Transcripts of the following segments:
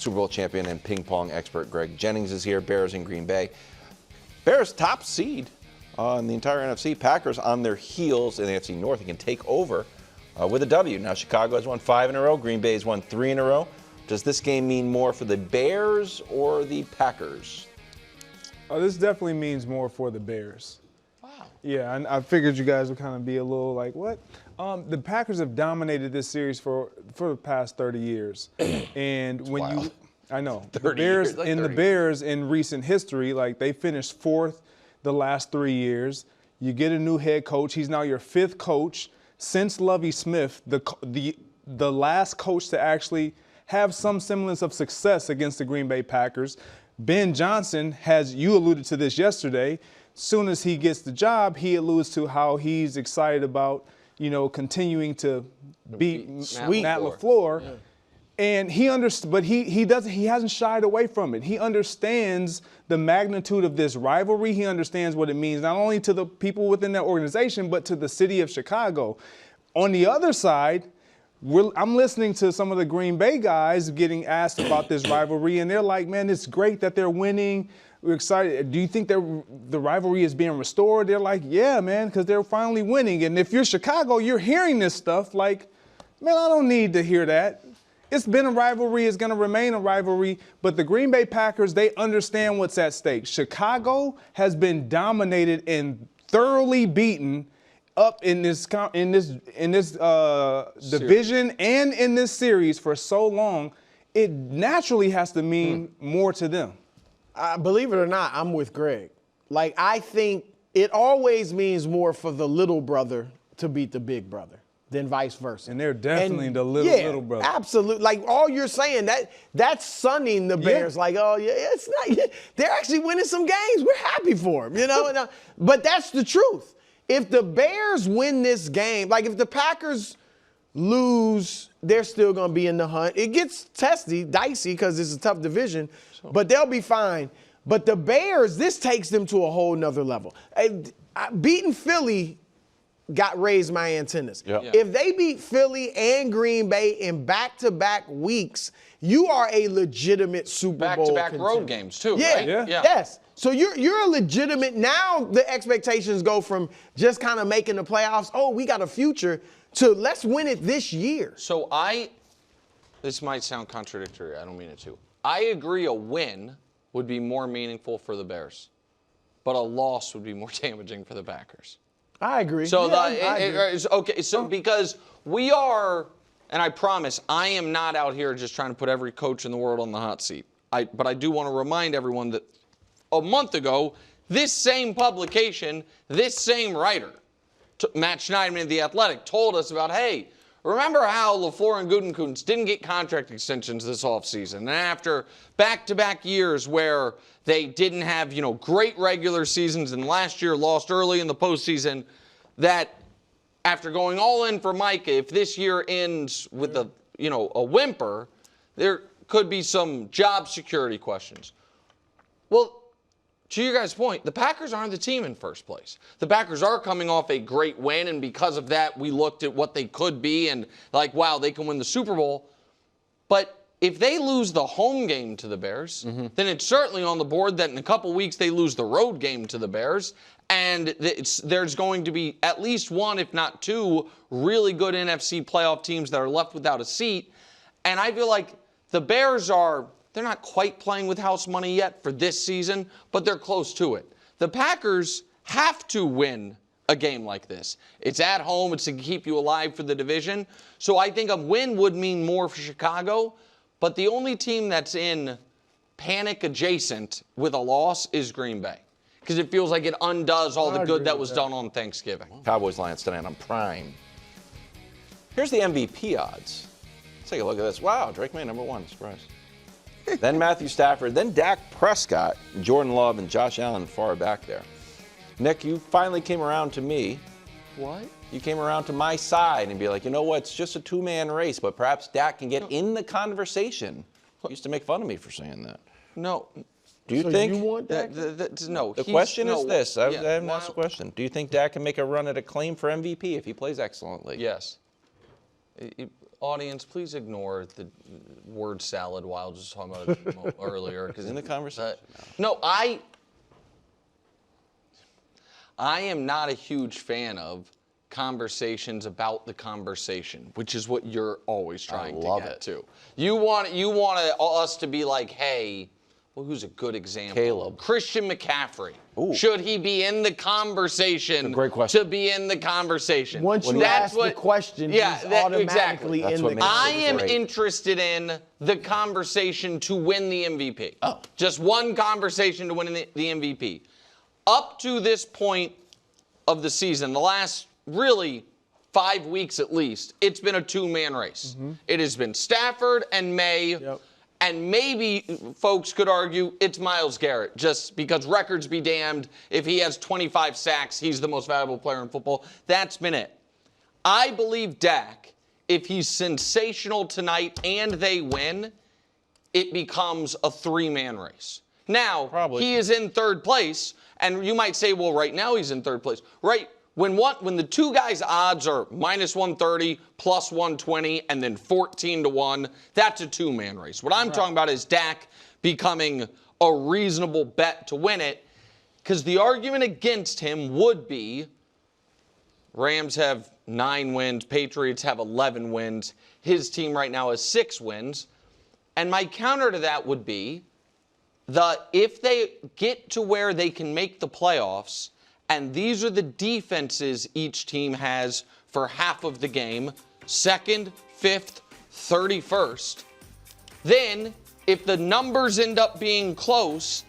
Super Bowl champion and ping pong expert Greg Jennings is here. Bears in Green Bay. Bears top seed on the entire NFC. Packers on their heels in the NFC North and can take over with a W. Now Chicago has won 5 in a row. Green Bay has won 3 in a row. Does this game mean more for the Bears or the Packers? This definitely means more for the Bears. Wow. Yeah, and I figured you guys would kind of be a little like, what? The Packers have dominated this series for the past 30 years. And when wild. I know, 30 years, like 30 the Bears in recent history, like they finished 4th the last 3 years. You get a new head coach. He's now your 5th coach since Lovie Smith, the last coach to actually have some semblance of success against the Green Bay Packers. Ben Johnson you alluded to this yesterday. Soon as he gets the job, he alludes to how he's excited about, continuing to beat Matt LaFleur. Yeah. And he hasn't shied away from it. He understands the magnitude of this rivalry. He understands what it means not only to the people within that organization, but to the city of Chicago. On the other side, I'm listening to some of the Green Bay guys getting asked about this rivalry, and they're like, man, it's great that they're winning. We're excited. Do you think the rivalry is being restored? They're like, yeah, man, because they're finally winning. And if you're Chicago, you're hearing this stuff like, man, I don't need to hear that. It's been a rivalry. It's going to remain a rivalry. But the Green Bay Packers, they understand what's at stake. Chicago has been dominated and thoroughly beaten up in this division and in this series for so long. It naturally has to mean more to them. Believe it or not, I'm with Greg. Like, I think it always means more for the little brother to beat the big brother than vice versa. And they're definitely the little brother. Absolutely. Like, all you're saying, that's sunning the Bears. Yeah. Like, oh, yeah, it's not. They're actually winning some games. We're happy for them, But that's the truth. If the Bears win this game, like if the Packers lose, they're still going to be in the hunt. It gets dicey because it's a tough division, but they'll be fine. But the Bears, this takes them to a whole nother level. Beating Philly raised my antennas. Yep. Yeah. If they beat Philly and Green Bay in back-to-back weeks, you are a legitimate Super Bowl back-to-back contender. road games too, yeah. right? Yeah. Yes. So you're a legitimate, now the expectations go from just kind of making the playoffs, oh, we got a future, to let's win it this year. So this might sound contradictory, I don't mean it to. I agree a win would be more meaningful for the Bears, but a loss would be more damaging for the Packers. I agree. So I agree. Okay, so because we are, and I promise, I am not out here just trying to put every coach in the world on the hot seat. But I do want to remind everyone that a month ago, this same publication, this same writer, Matt Schneidman of The Athletic, told us about, hey, remember how LaFleur and Gutekunst didn't get contract extensions this offseason? And after back-to-back years where they didn't have, great regular seasons and last year lost early in the postseason, that after going all in for Micah, if this year ends with a whimper, there could be some job security questions. Well, to your guys' point, the Packers aren't the team in first place. The Packers are coming off a great win, and because of that, we looked at what they could be and like, wow, they can win the Super Bowl. But if they lose the home game to the Bears, then it's certainly on the board that in a couple weeks they lose the road game to the Bears, and there's going to be at least one, if not two, really good NFC playoff teams that are left without a seat. And I feel like the Bears they're not quite playing with house money yet for this season, but they're close to it. The Packers have to win a game like this. It's at home. It's to keep you alive for the division. So I think a win would mean more for Chicago, but the only team that's in panic adjacent with a loss is Green Bay, because it feels like it undoes all the good that was done on Thanksgiving. Cowboys Lions tonight on Prime. Here's the MVP odds. Let's take a look at this. Wow, Drake May, #1. Surprise. Then Matthew Stafford, then Dak Prescott, Jordan Love, and Josh Allen far back there. Nick, you finally came around to me. What? You came around to my side and be like, you know what, it's just a two-man race, but perhaps Dak can get in the conversation. You used to make fun of me for saying that. No. Do you think? You want Dak? No. The question is this. I haven't asked the question. Do you think Dak can make a run at a claim for MVP if he plays excellently? Yes. audience, please ignore the word salad Wildes was talking about earlier. Because In the conversation. no, I am not a huge fan of conversations about the conversation, which is what you're always trying to get to. You want us to be like, hey, well, who's a good example? Caleb. Christian McCaffrey. Ooh. Should he be in the conversation? Great question. To be in the conversation. Once you ask the question, he's automatically exactly. That's in what the makes it I am great. interested in the conversation to win the MVP. Oh. Just one conversation to win the MVP. Up to this point of the season, the last really 5 weeks at least, it's been a two-man race. Mm-hmm. It has been Stafford and May. Yep. And maybe folks could argue it's Myles Garrett, just because records be damned. If he has 25 sacks, he's the most valuable player in football. That's been it. I believe Dak, if he's sensational tonight and they win, it becomes a three-man race. Now, he is in third place, and you might say, well, right now he's in third place. Right. When the two guys' odds are minus 130, plus 120, and then 14-1, that's a two-man race. What I'm talking about is Dak becoming a reasonable bet to win it, because the argument against him would be Rams have 9 wins, Patriots have 11 wins, his team right now has 6 wins. And my counter to that would be if they get to where they can make the playoffs, and these are the defenses each team has for half of the game, 2nd, 5th, 31st. Then, if the numbers end up being close,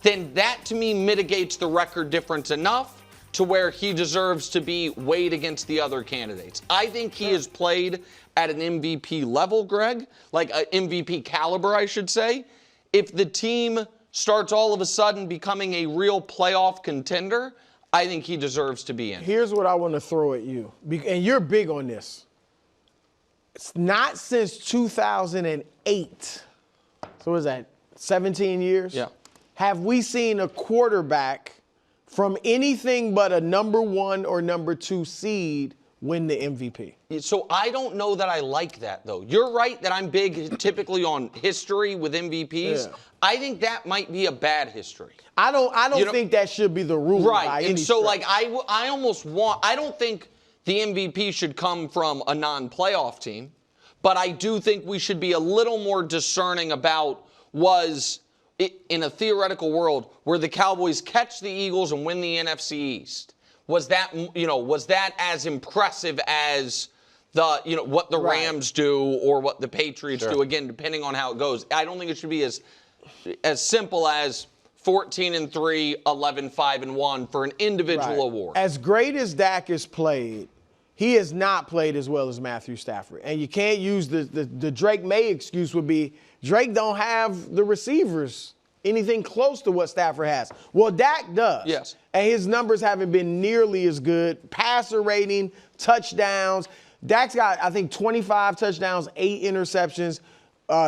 then that to me mitigates the record difference enough to where he deserves to be weighed against the other candidates. I think he has played at an MVP level, Greg, like an MVP caliber, I should say. If the team starts all of a sudden becoming a real playoff contender, I think he deserves to be in. Here's what I want to throw at you, and you're big on this. It's not since 2008, so what is that, 17 years? Yeah. Have we seen a quarterback from anything but a number 1 or number 2 seed win the MVP? So I don't know that I like that, though. You're right that I'm big typically on history with MVPs. Yeah. I think that might be a bad history. I don't think that should be the rule. Right. By and any so, stretch. I don't think the MVP should come from a non-playoff team, but I do think we should be a little more discerning about in a theoretical world where the Cowboys catch the Eagles and win the NFC East. Was that as impressive as what the Rams do or what the Patriots do? Again, depending on how it goes. I don't think it should be as simple as 14-3, 11-5-1 for an individual award. As great as Dak has played, he has not played as well as Matthew Stafford. And you can't use the Drake May excuse would be Drake don't have the receivers anything close to what Stafford has. Well, Dak does. Yes. And his numbers haven't been nearly as good. Passer rating, touchdowns. Dak's got, I think, 25 touchdowns, 8 interceptions.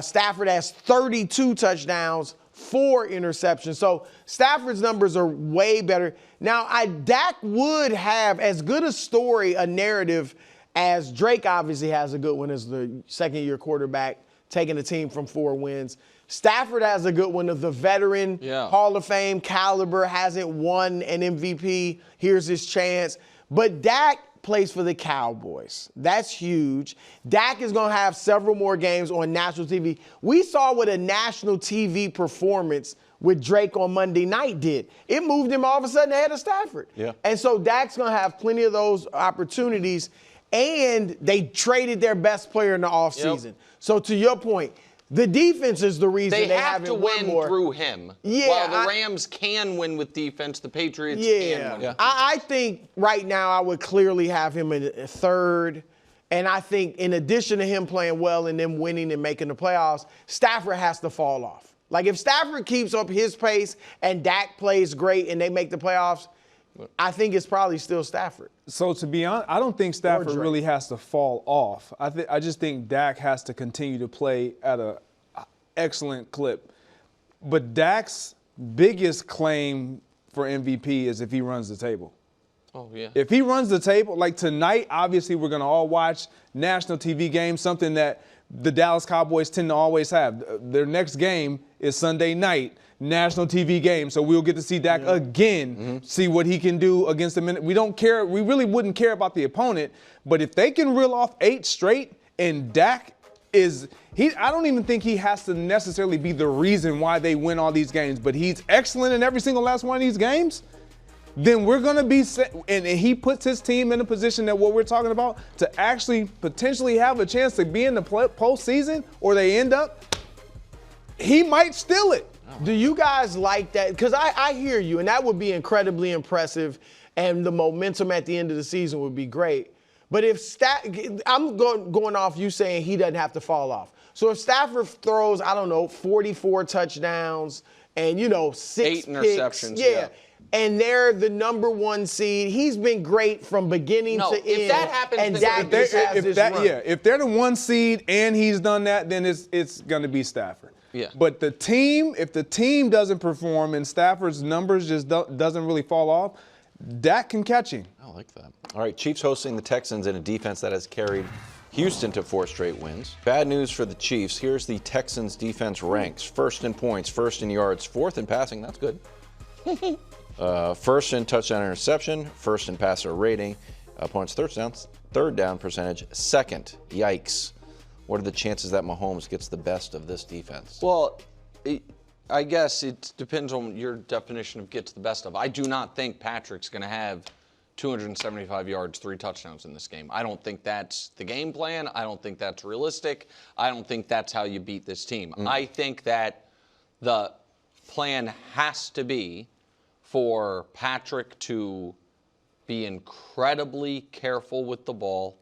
Stafford has 32 touchdowns, 4 interceptions. So Stafford's numbers are way better. Now, Dak would have as good a story, a narrative, as Drake obviously has a good one as the second-year quarterback, taking the team from 4 wins. Stafford has a good one of the veteran Hall of Fame caliber, hasn't won an MVP. Here's his chance. But Dak plays for the Cowboys. That's huge. Dak is going to have several more games on national TV. We saw what a national TV performance with Drake on Monday night did. It moved him all of a sudden ahead of Stafford. Yeah. And so Dak's going to have plenty of those opportunities. And they traded their best player in the offseason. Yep. So to your point, the defense is the reason they have to win more. Through him. Yeah, while the Rams can win with defense, the Patriots can win. Yeah. I think right now I would clearly have him in third. And I think in addition to him playing well and them winning and making the playoffs, Stafford has to fall off. Like if Stafford keeps up his pace and Dak plays great and they make the playoffs, I think it's probably still Stafford. So to be honest, I don't think Stafford really has to fall off. I just think Dak has to continue to play at an excellent clip. But Dak's biggest claim for MVP is if he runs the table. Oh, yeah. If he runs the table, like tonight, obviously we're going to all watch national TV games, something that the Dallas Cowboys tend to always have. Their next game is Sunday night, national TV game, so we'll get to see Dak again, see what he can do against the minute. We don't care. We really wouldn't care about the opponent, but if they can reel off 8 straight and Dak I don't even think he has to necessarily be the reason why they win all these games, but he's excellent in every single last one of these games, then we're going to be set, and he puts his team in a position that what we're talking about to actually potentially have a chance to be in the postseason, or they end up, he might steal it. Do you guys like that? Because I hear you, and that would be incredibly impressive, and the momentum at the end of the season would be great. But if I'm going off you saying he doesn't have to fall off. So if Stafford throws, I don't know, 44 touchdowns and, 6 8 interceptions. Yeah. And they're the number 1 seed. He's been great from beginning to end. If that happens, and Dak just has this run. If they're the 1 seed and he's done that, then it's going to be Stafford. Yeah. But if the team doesn't perform and Stafford's numbers just doesn't really fall off, Dak can catch him. I like that. All right, Chiefs hosting the Texans in a defense that has carried Houston to 4 straight wins. Bad news for the Chiefs. Here's the Texans defense ranks. First in points, first in yards, 4th in passing. That's good. First in touchdown interception, first in passer rating, points, third down percentage, second. Yikes. What are the chances that Mahomes gets the best of this defense? Well, I guess it depends on your definition of gets the best of. I do not think Patrick's going to have 275 yards, 3 touchdowns in this game. I don't think that's the game plan. I don't think that's realistic. I don't think that's how you beat this team. I think that the plan has to be for Patrick to be incredibly careful with the ball,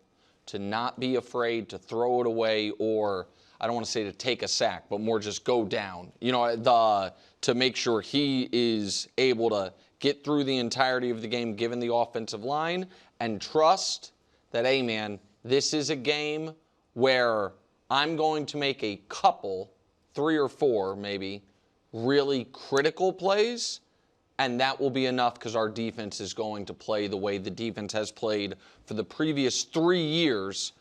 to not be afraid to throw it away, or I don't want to say to take a sack, but more just go down. To make sure he is able to get through the entirety of the game given the offensive line, and trust that, hey man, this is a game where I'm going to make a couple, 3 or 4 maybe, really critical plays, and that will be enough because our defense is going to play the way the defense has played for the previous 3 years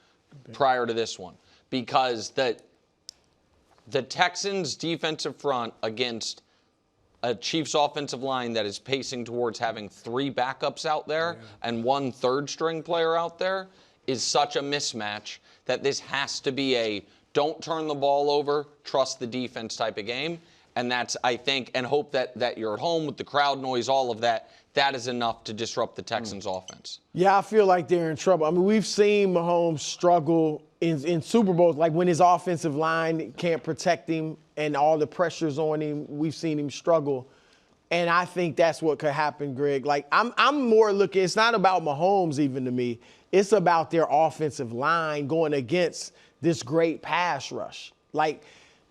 prior to this one. Because the Texans' defensive front against a Chiefs offensive line that is pacing towards having 3 backups out there and 1 third-string player out there is such a mismatch that this has to be a don't turn the ball over, trust the defense type of game. And that's, I think, and hope that you're at home with the crowd noise, all of that, that is enough to disrupt the Texans' offense. Yeah, I feel like they're in trouble. I mean, we've seen Mahomes struggle in Super Bowls, like when his offensive line can't protect him and all the pressure's on him, we've seen him struggle. And I think that's what could happen, Greg. Like, I'm more looking, it's not about Mahomes even to me. It's about their offensive line going against this great pass rush. Like,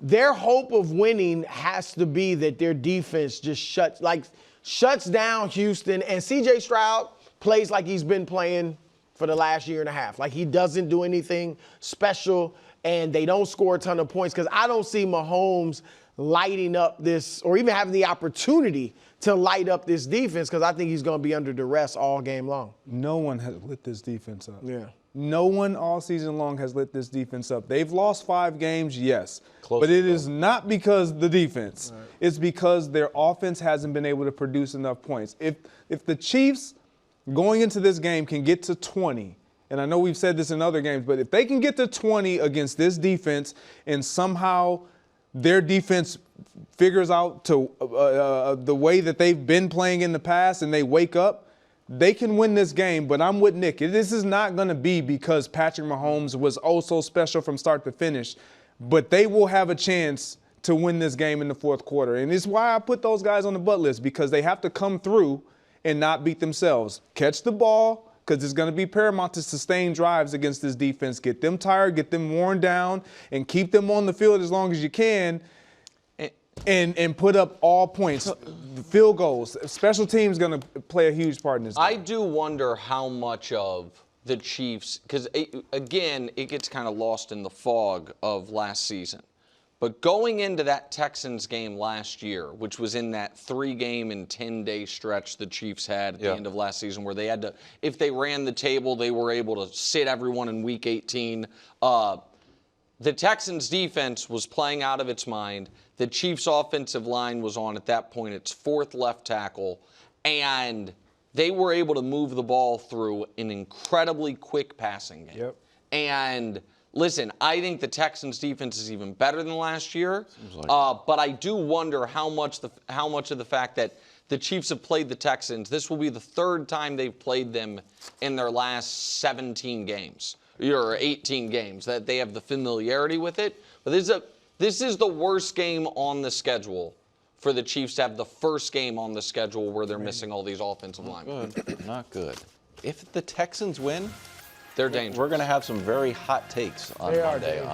their hope of winning has to be that their defense just shuts down Houston, and C.J. Stroud plays like he's been playing for the last year and a half. Like, he doesn't do anything special, and they don't score a ton of points, because I don't see Mahomes lighting up this, or even having the opportunity to light up this defense, because I think he's going to be under duress all game long. No one has lit this defense up. Yeah. No one all season long has lit this defense up. They've lost 5 games, yes. But it is not because the defense. Right. It's because their offense hasn't been able to produce enough points. If the Chiefs going into this game can get to 20, and I know we've said this in other games, but if they can get to 20 against this defense and somehow their defense figures out to the way that they've been playing in the past and they wake up, they can win this game. But I'm with Nick. This is not going to be because Patrick Mahomes was oh so special from start to finish, but they will have a chance to win this game in the 4th quarter. And it's why I put those guys on the butt list, because they have to come through and not beat themselves. Catch the ball, because it's going to be paramount to sustain drives against this defense. Get them tired, get them worn down, and keep them on the field as long as you can, and put up all points, field goals. Special teams going to play a huge part in this game. I do wonder how much of the Chiefs, because, again, it gets kind of lost in the fog of last season. But going into that Texans game last year, which was in that 3-game and 10-day stretch the Chiefs had at the end of last season, where they had to, if they ran the table, they were able to sit everyone in Week 18. The Texans defense was playing out of its mind. The Chiefs offensive line was on, at that point, its 4th left tackle. And they were able to move the ball through an incredibly quick passing game. Yep. And listen, I think the Texans defense is even better than last year. But I do wonder how much of the fact that the Chiefs have played the Texans, this will be the 3rd time they've played them in their last 17 games. Or 18 games, that they have the familiarity with it. But this is the worst game on the schedule for the Chiefs to have the first game on the schedule where they're missing all these offensive linemen. Good. Not good. If the Texans win, They're dangerous. we're going to have some very hot takes on Monday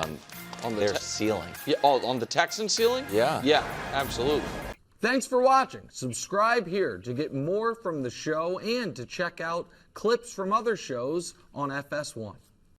on their ceiling. Yeah, on the Texans ceiling? Yeah. Yeah, absolutely. Thanks for watching. Subscribe here to get more from the show and to check out clips from other shows on FS1.